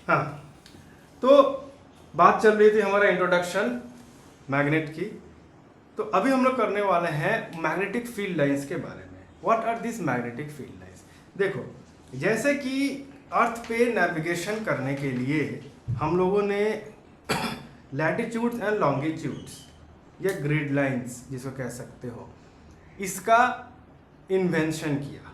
हाँ, तो बात चल रही थी हमारा इंट्रोडक्शन मैग्नेट की। तो अभी हम लोग करने वाले हैं मैग्नेटिक फील्ड लाइंस के बारे में। What are this magnetic field lines? देखो, जैसे कि अर्थ पे नेविगेशन करने के लिए हम लोगों ने लैटिट्यूड्स एंड लॉन्गिट्यूड्स या ग्रिड लाइंस जिसको कह सकते हो, इसका इन्वेंशन किया।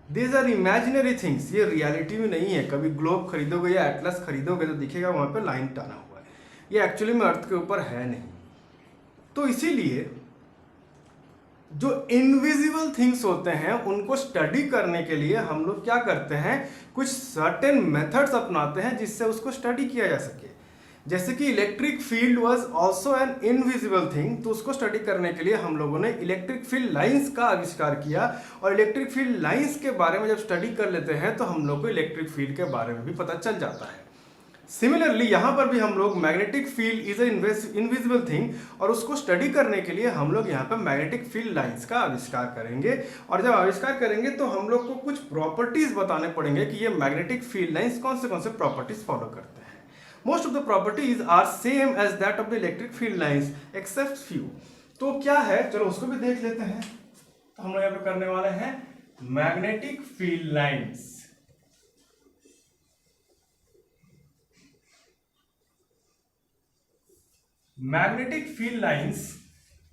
दीज आर इमेजिनरी थिंग्स, ये रियलिटी में नहीं है। कभी ग्लोब खरीदोगे या एटलस खरीदोगे तो दिखेगा वहाँ पे लाइन टाना हुआ है, ये एक्चुअली में अर्थ के ऊपर है नहीं। तो इसीलिए जो इनविजिबल थिंग्स होते हैं उनको स्टडी करने के लिए हम लोग क्या करते हैं, कुछ सर्टेन मेथड्स अपनाते हैं जिससे उसको स्टडी किया जा सके। जैसे कि electric field was also an invisible thing, तो उसको स्टडी करने के लिए हम लोगों ने इलेक्ट्रिक फील्ड लाइंस का आविष्कार किया। और इलेक्ट्रिक फील्ड लाइंस के बारे में जब स्टडी कर लेते हैं तो हम लोग को इलेक्ट्रिक फील्ड के बारे में भी पता चल जाता है। सिमिलरली यहाँ पर भी हम लोग magnetic field is a invisible thing, और उसको स्टडी करने के लिए हम लोग यहाँ पर मैग्नेटिक फील्ड लाइंस का आविष्कार करेंगे। और जब आविष्कार करेंगे तो हम लोग को कुछ प्रॉपर्टीज बताने पड़ेंगे कि ये मैग्नेटिक फील्ड लाइंस कौन से प्रॉपर्टीज फॉलो करते हैं। Most of the properties are same as that of the electric field lines except few. तो क्या है, चलो उसको भी देख लेते हैं। तो हम लोग यहाँ पे करने वाले हैं magnetic field lines. Magnetic field lines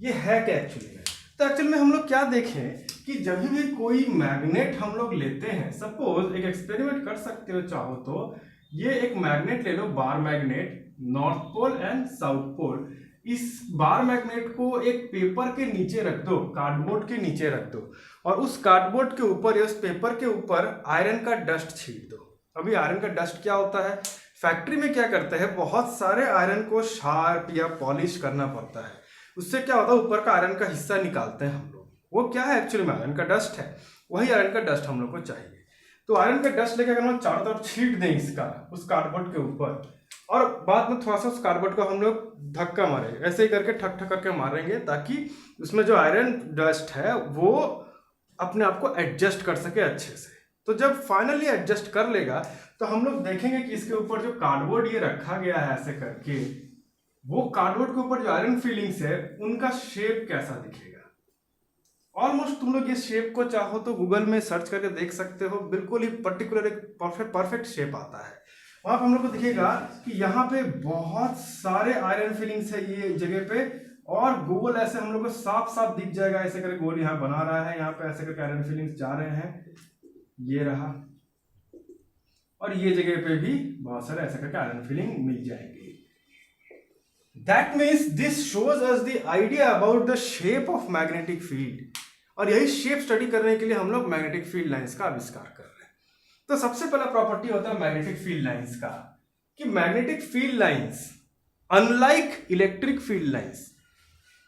ये है क्या एक्चुअली में? तो एक्चुअली में हम लोग क्या देखें कि जब भी कोई मैग्नेट हम लोग लेते हैं, सपोज एक एक्सपेरिमेंट कर सकते हो चाहो तो, ये एक मैग्नेट ले लो, bar magnet, north pole and south pole. इस बार मैग्नेट को एक पेपर के नीचे रख दो, कार्डबोर्ड के नीचे रख दो, और उस कार्डबोर्ड के ऊपर या उस पेपर के ऊपर आयरन का डस्ट छीट दो। अभी आयरन का डस्ट क्या होता है, फैक्ट्री में क्या करते हैं, बहुत सारे आयरन को शार्प या पॉलिश करना पड़ता है। उससे क्या होता है, ऊपर का आयरन का हिस्सा निकालते हैं हम लोग। वो क्या है एक्चुअली में, आयरन का डस्ट है। वही आयरन का डस्ट हम लोग को चाहिए। तो आयरन का डस्ट लेकर हम लोग चारों तरफ छीट दें इसका उस कार्डबोर्ड के ऊपर, और बाद में थोड़ा सा उस कार्डबोर्ड को हम लोग धक्का मारे, ऐसे ही करके ठक ठक करके मारेंगे ताकि उसमें जो आयरन डस्ट है वो अपने आप को एडजस्ट कर सके अच्छे से। तो जब फाइनली एडजस्ट कर लेगा तो हम लोग देखेंगे कि इसके ऊपर जो कार्डबोर्ड ये रखा गया है ऐसे करके, वो कार्डबोर्ड के ऊपर जो आयरन फीलिंग्स है उनका शेप कैसा दिखेगा। ऑलमोस्ट तुम लोग ये शेप को चाहो तो गूगल में सर्च करके देख सकते हो, बिल्कुल ही पर्टिकुलर एक परफेक्ट शेप आता है। वहां पर हम लोग को दिखेगा कि यहाँ पे बहुत सारे आयरन फीलिंग्स है ये जगह पे, और गोल ऐसे हम लोग को साफ साफ दिख जाएगा, ऐसे करके गोल यहाँ बना रहा है, यहाँ पे ऐसे करके आयरन फीलिंग्स जा रहे हैं, ये रहा, और ये जगह पे भी बहुत सारे ऐसे करके आयरन फीलिंग मिल जाएंगे। That means this shows us the idea about the shape of magnetic field, और यही शेप स्टडी करने के लिए हम लोग मैग्नेटिक फील्ड लाइंस का आविष्कार कर रहे हैं। तो सबसे पहला प्रॉपर्टी होता है मैग्नेटिक फील्ड लाइंस का, कि magnetic field lines unlike electric field lines,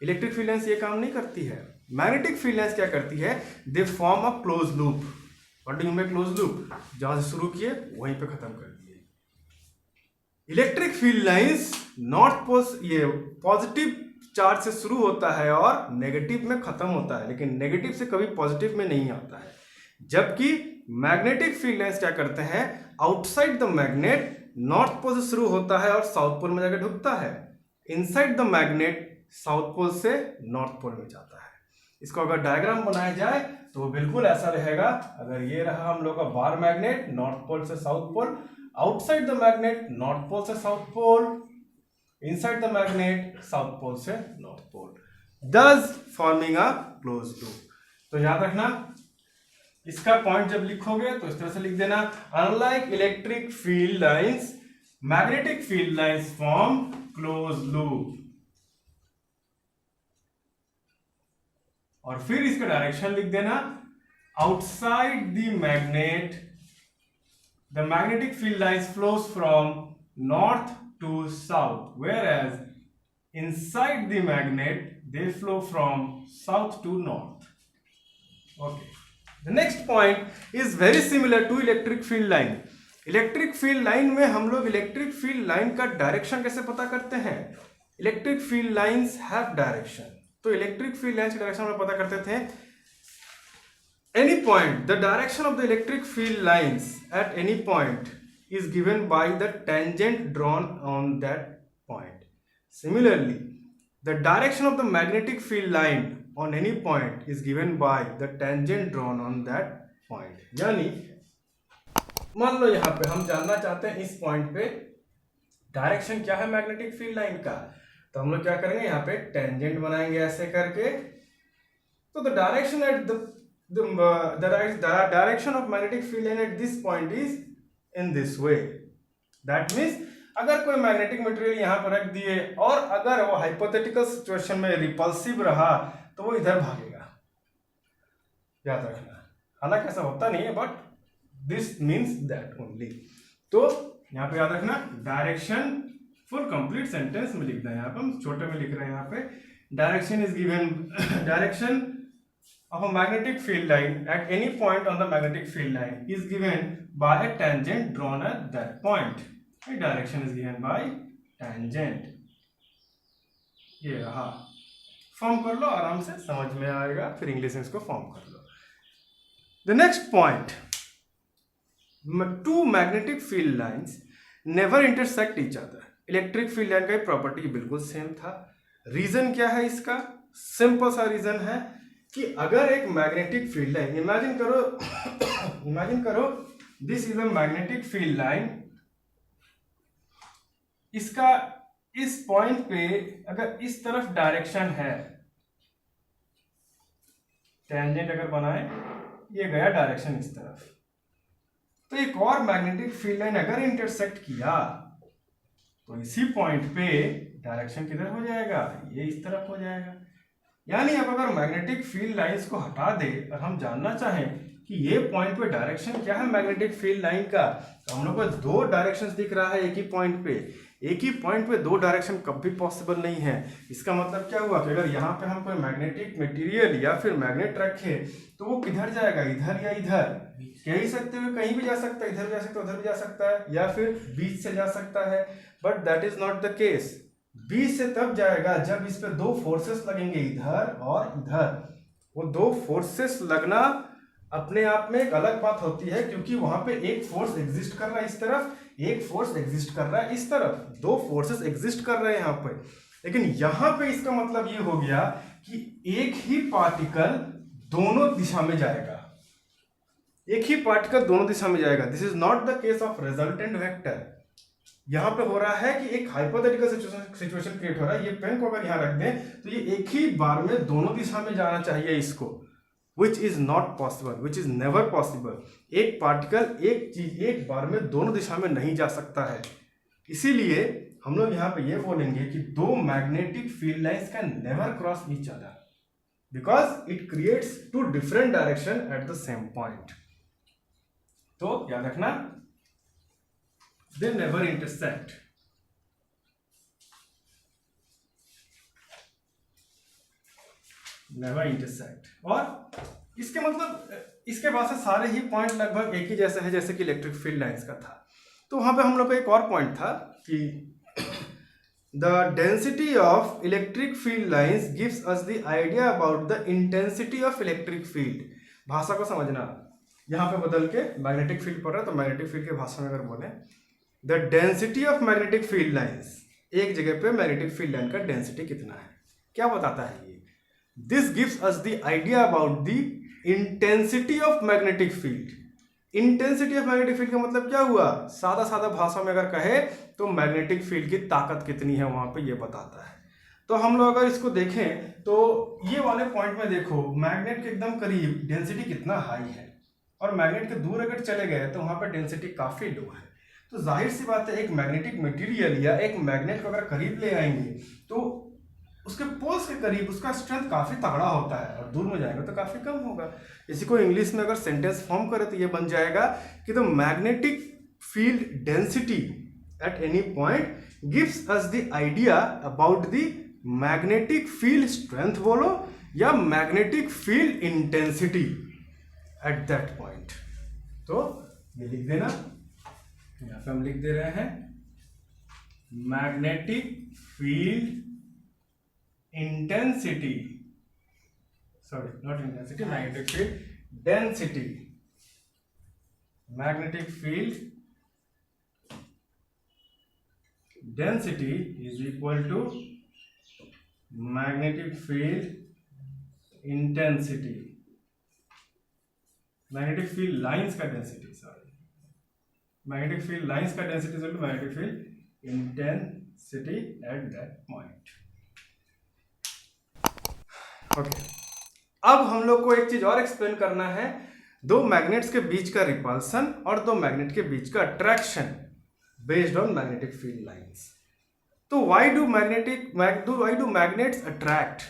electric field lines ये काम नहीं करती है। मैग्नेटिक फील्ड लाइंस क्या करती है, they form a close loop. What do you mean close loop? जहां से शुरू किए वहीं पे खत्म कर दिए। Electric field lines north pole, ये पॉजिटिव चार्ज से शुरू होता है और नेगेटिव में खत्म होता है, लेकिन नेगेटिव से कभी पॉजिटिव में नहीं आता है। जबकि मैग्नेटिक फील्ड लाइंस क्या करते हैं, outside the magnet north pole से शुरू होता है और साउथ पोल में जाकर ढुकता है, inside the magnet south pole से नॉर्थ पोल में जाता है। इसको अगर डायग्राम बनाया जाए तो वो बिल्कुल ऐसा रहेगा। अगर ये रहा हम लोग का बार मैग्नेट, नॉर्थ पोल से south pole, outside the magnet north pole से south pole, inside the magnet south pole से north pole, thus forming a close loop. तो याद रखना, इसका पॉइंट जब लिखोगे तो इस तरह से लिख देना, unlike electric field lines magnetic field lines form close loop. और फिर इसका डायरेक्शन लिख देना, outside the magnet the magnetic field lines flows from north to south, whereas inside the magnet they flow from south to north. Okay, the next point is very similar to electric field line. Electric field line में हम लोग electric field line का direction कैसे पता करते हैं, electric field lines have direction. तो electric field lines का डायरेक्शन हम लोग पता करते थे, any point the direction of the electric field lines at any point is given by the tangent drawn on that point. Similarly, the direction of the magnetic field line on any point is given by the tangent drawn on that point. यानी मान लो यहाँ पे हम जानना चाहते हैं इस point पे डायरेक्शन क्या है मैग्नेटिक फील्ड लाइन का, तो हम लोग क्या करेंगे, यहाँ पे टेंजेंट बनाएंगे ऐसे करके. तो the direction at the direction of magnetic field line at this point is in this way. That means अगर कोई मैग्नेटिक मटेरियल यहाँ पर रख दिए और अगर वो हाइपोथेटिकल सिचुएशन में रिपल्सिव रहा तो वो इधर भागेगा, याद रखना. हालांकि ऐसा होता नहीं है, but this means that only. तो यहाँ पे याद रखना, डायरेक्शन फुल कंप्लीट सेंटेंस में लिखना है. यहाँ पे हम छोटे में लिख रहे हैं. यहाँ पे direction is given, direction of a magnetic field line at any point on the magnetic field line is given by a tangent drawn at that point. The direction is given by tangent. ये रहा. Form कर लो, आराम से समझ में आएगा, फिर English में इसको फॉर्म कर लो. The next point, two magnetic field lines never intersect each other. Electric field line का प्रॉपर्टी बिल्कुल सेम था. रीजन क्या है इसका? सिंपल सा रीजन है कि अगर एक मैग्नेटिक फील्ड लाइन, इमेजिन करो this is a magnetic field line, इसका इस पॉइंट पे अगर इस तरफ डायरेक्शन है, टेंजेंट अगर बनाए, ये गया डायरेक्शन इस तरफ, तो एक और मैग्नेटिक फील्ड लाइन अगर इंटरसेक्ट किया तो इसी पॉइंट पे डायरेक्शन किधर हो जाएगा, ये इस तरफ हो जाएगा. यानी अब अगर मैग्नेटिक फील्ड लाइंस को हटा दे और हम जानना चाहें कि ये पॉइंट पे डायरेक्शन क्या है मैग्नेटिक फील्ड लाइन का, तो हम लोग को दो डायरेक्शंस दिख रहा है एक ही पॉइंट पे. एक ही पॉइंट पे दो डायरेक्शन कभी पॉसिबल नहीं है. इसका मतलब क्या हुआ कि अगर यहाँ पे हम कोई मैग्नेटिक मटेरियल या फिर मैग्नेट रखे तो वो किधर जाएगा, इधर या इधर. कह ही सकते हुए कहीं भी जा सकता है, इधर भी जा सकता है, उधर भी जा सकता है, या फिर बीच से जा सकता है. But that is not the case. बीच से तब जाएगा जब इस पे दो फोर्सेस लगेंगे, इधर और इधर. वो दो फोर्सेस लगना अपने आप में एक अलग बात होती है, क्योंकि वहां पे एक फोर्स एग्जिस्ट कर रहा है इस तरफ, एक फोर्स एग्जिस्ट कर रहा है इस तरफ. दो फोर्सेस एग्जिस्ट कर रहे हैं यहाँ पे. लेकिन यहाँ पे इसका मतलब ये हो गया कि एक ही पार्टिकल दोनों दिशा में जाएगा, एक ही पार्टिकल दोनों दिशा में जाएगा. This is not the case of resultant vector. यहाँ पे हो रहा है कि एक हाइपोथेटिकल सिचुएशन क्रिएट हो रहा है. ये पेन को अगर यहाँ रख दें तो ये एक ही बार में दोनों दिशा में जाना चाहिए इसको, which is not possible, which is never possible. एक पार्टिकल, एक चीज एक बार में दोनों दिशा में नहीं जा सकता है. इसीलिए हम लोग यहाँ पे ये बोलेंगे कि दो magnetic field lines can never cross each other because it creates to different direction at the same point. तो याद रखना, they never intersect. Never intersect. और इसके मतलब इसके बाद से सारे ही पॉइंट लगभग एक ही जैसे है जैसे कि इलेक्ट्रिक फील्ड लाइंस का था. तो वहां पे हम लोग का एक और पॉइंट था कि the density of electric field lines gives us the idea about the intensity of electric field. भाषा को समझना, यहाँ पे बदल के मैग्नेटिक फील्ड पढ़ रहा है तो मैग्नेटिक फील्ड के भाषा में अगर बोले the density of magnetic field lines, एक जगह पे मैग्नेटिक फील्ड लाइन का डेंसिटी कितना है, क्या बताता है ये. This gives us the idea about the intensity of magnetic field. Intensity of magnetic field का मतलब क्या हुआ, सादा सादा भाषा में अगर कहे तो मैग्नेटिक फील्ड की ताकत कितनी है वहां पे ये बताता है. तो हम लोग अगर इसको देखें तो ये वाले पॉइंट में देखो, मैग्नेट के एकदम करीब डेंसिटी कितना हाई है और मैग्नेट के दूर अगर चले गए तो वहां पर डेंसिटी काफी लो है. तो जाहिर सी बात है एक मैग्नेटिक मटेरियल या एक मैग्नेट को अगर करीब ले आएंगे तो उसके पोल्स के करीब उसका स्ट्रेंथ काफी तगड़ा होता है और दूर में जाएगा तो काफी कम होगा. इसी को इंग्लिश में अगर सेंटेंस फॉर्म करे तो ये बन जाएगा कि the magnetic field density at any point gives us the idea about the magnetic field strength बोलो या magnetic field intensity at that point. तो ये लिख देना, यहाँ पे हम लिख दे रहे हैं magnetic field intensity, sorry not intensity, magnetic field density. Magnetic field density is equal to magnetic field intensity, magnetic field lines का density, sorry, magnetic field lines का density is magnetic field intensity at that point. Okay, अब हम लोग को एक चीज और explain करना है, दो मैग्नेट्स के बीच का रिपल्सन और दो मैग्नेट के बीच का attraction based on magnetic field lines. तो व्हाई डू मैग्नेट्स अट्रैक्ट,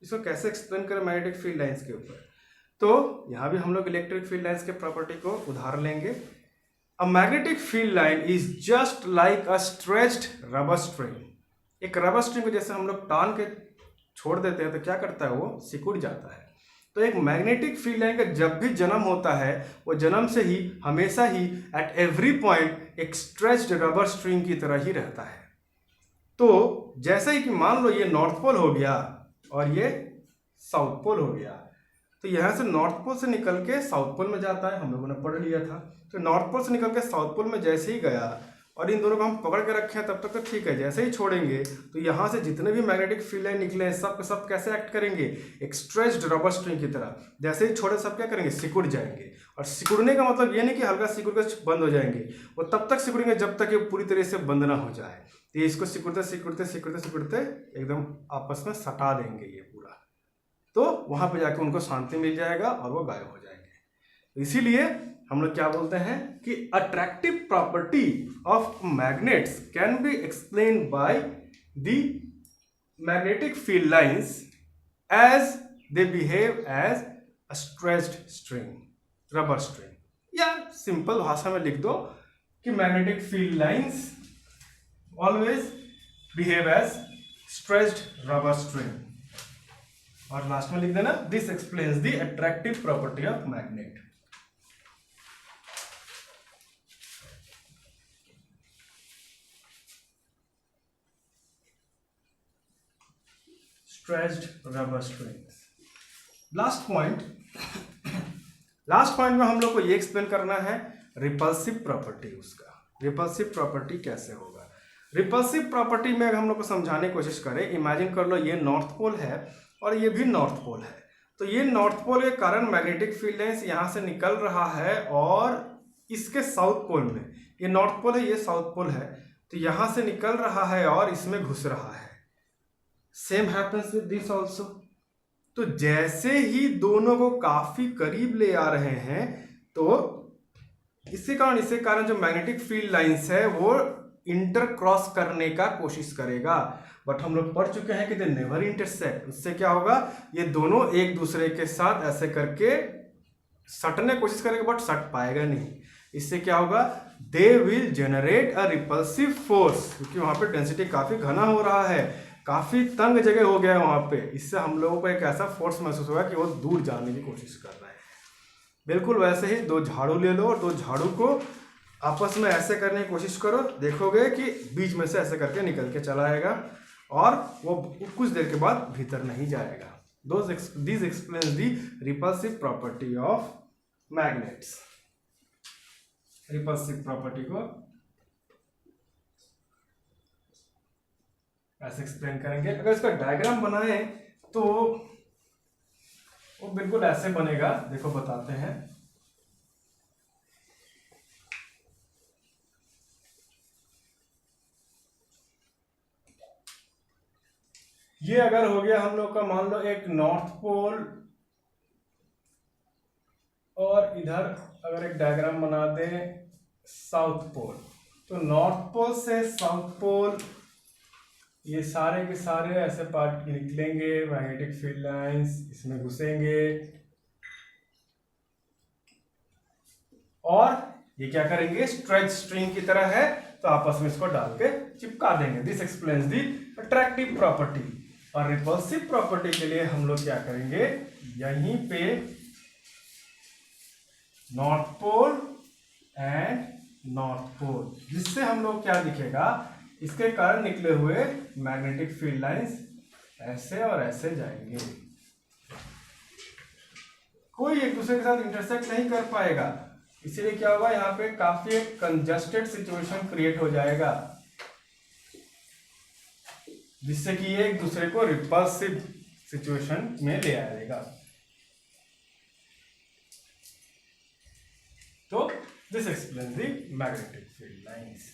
इसको कैसे एक्सप्लेन करें मैग्नेटिक फील्ड लाइंस के ऊपर। तो यहां भी हम लोग इलेक्ट्रिक फील्ड लाइंस के प्रॉपर्टी को उधार लेंगे। A magnetic field line is just like a stretched rubber string. एक रबर स्ट्रिंग को जैसे हम लोग टान के छोड़ देते हैं तो क्या करता है, वो सिकुड़ जाता है। तो एक मैग्नेटिक फील्ड लाइन का जब भी जन्म होता है, वो जन्म से ही हमेशा ही एट एवरी पॉइंट एक स्ट्रेच्ड रबर स्ट्रिंग की तरह ही रहता है। तो जैसे ही कि मान लो ये नॉर्थ पोल हो गया और ये साउथ पोल हो गया, तो यहां से नॉर्थ पोल से निकल के साउथ पोल में जाता है, हम लोगों ने पढ़ लिया था। तो नॉर्थ पोल से निकल के साउथ पोल में जैसे ही गया और इन दोनों को हम पकड़ के रखे हैं तब तक तो ठीक है, जैसे ही छोड़ेंगे तो यहाँ से जितने भी मैग्नेटिक फील्ड लाइन निकले हैं सब के सब कैसे एक्ट करेंगे, एक स्ट्रेच्ड रबर स्ट्रिंग की तरह। जैसे ही छोड़े सब क्या करेंगे, सिकुड़ जाएंगे। और सिकुड़ने का मतलब ये नहीं कि हल्का सिकुड़ कर बंद हो जाएंगे, वो तब तक सिकुड़ेंगे जब तक ये पूरी तरह से बंद ना हो जाए। तो इसको सिकुड़ते सिकुड़ते सिकुड़ते सिकुड़ते एकदम आपस में सटा देंगे ये पूरा, तो वहां पे जाके उनको शांति मिल जाएगा और वो गायब हो जाएंगे। इसीलिए हम लोग क्या बोलते हैं कि attractive property of magnets can be explain by the magnetic field lines as they behave as a stretched string, rubber string. या सिंपल भाषा में लिख दो कि magnetic field lines always behave as stretched rubber string. और last में लिख देना this explains the attractive property of magnet. Stretched rubber strings. Last point में हम लोग को ये एक्सप्लेन करना है रिपल्सिव प्रॉपर्टी उसका। रिपल्सिव प्रॉपर्टी कैसे होगा, रिपल्सिव प्रॉपर्टी में अगर हम लोग को समझाने की कोशिश करें, इमेजिन कर लो ये नॉर्थ पोल है और ये भी नॉर्थ पोल है। तो ये नॉर्थ पोल के कारण मैग्नेटिक फील्ड लाइंस यहां से निकल रहा है और इसके साउथ पोल में, ये नॉर्थ पोल है ये साउथ पोल है, तो यहां से निकल रहा है और इसमें घुस रहा है। Same happens with this also. तो जैसे ही दोनों को काफी करीब ले आ रहे हैं तो इसके कारण जो मैग्नेटिक फील्ड लाइंस है वो इंटर क्रॉस करने का कोशिश करेगा, बट हम लोग पढ़ चुके हैं कि दे नेवर इंटरसेक्ट। उससे क्या होगा, ये दोनों एक दूसरे के साथ ऐसे करके सटने की कोशिश करेगा बट सट पाएगा नहीं। इससे क्या होगा, they will generate a repulsive force, क्योंकि वहां पे डेंसिटी काफी घना हो रहा है, काफी तंग जगह हो गया है वहां पे। इससे हम लोगों को एक ऐसा फोर्स महसूस होगा कि वो दूर जाने की कोशिश कर रहा है। बिल्कुल वैसे ही दो झाड़ू ले लो और दो झाड़ू को आपस में ऐसे करने की कोशिश करो, देखोगे कि बीच में से ऐसे करके निकल के चला आएगा और वो कुछ देर के बाद भीतर नहीं जाएगा। This explains the repulsive property of magnets. Repulsive property को ऐसे एक्सप्लेन करेंगे। अगर इसका डायग्राम बनाए तो वो बिल्कुल ऐसे बनेगा, देखो बताते हैं। ये अगर हो गया हम लोग का, मान लो एक नॉर्थ पोल, और इधर अगर एक डायग्राम बना दे साउथ पोल, तो नॉर्थ पोल से साउथ पोल ये सारे के सारे ऐसे पार्ट निकलेंगे, मैग्नेटिक फील्ड लाइंस इसमें घुसेंगे और ये क्या करेंगे, स्ट्रेच स्ट्रिंग की तरह है तो आपस में इसको डाल के चिपका देंगे। This explains the attractive property. और रिपल्सिव प्रॉपर्टी के लिए हम लोग क्या करेंगे, यहीं पे north pole and north pole, जिससे हम लोग क्या दिखेगा, इसके कारण निकले हुए मैग्नेटिक फील्ड लाइंस ऐसे और ऐसे जाएंगे, कोई एक दूसरे के साथ इंटरसेक्ट नहीं कर पाएगा। इसीलिए क्या होगा, यहाँ पे काफी एक कंजस्टेड सिचुएशन क्रिएट हो जाएगा। जिससे कि ये एक दूसरे को रिपल्सिव सिचुएशन में ले आएगा। तो this explain the magnetic field lines.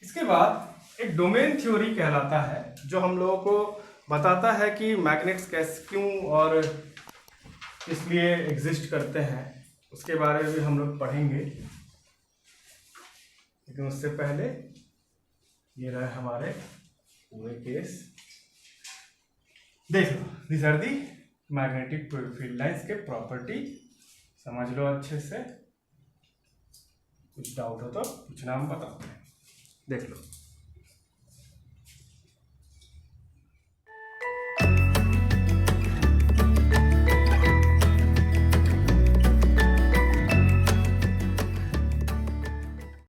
इसके बाद एक डोमेन थ्योरी कहलाता है जो हम लोगों को बताता है कि मैग्नेट्स कैसे, क्यों और किस लिए एग्जिस्ट करते हैं, उसके बारे में भी हम लोग पढ़ेंगे। लेकिन उससे पहले ये रहे हमारे पूरे केस। देख लो, this are the magnetic field lines के प्रॉपर्टी, समझ लो अच्छे से। कुछ डाउट हो तो पूछना, हम बताते हैं। देख लो,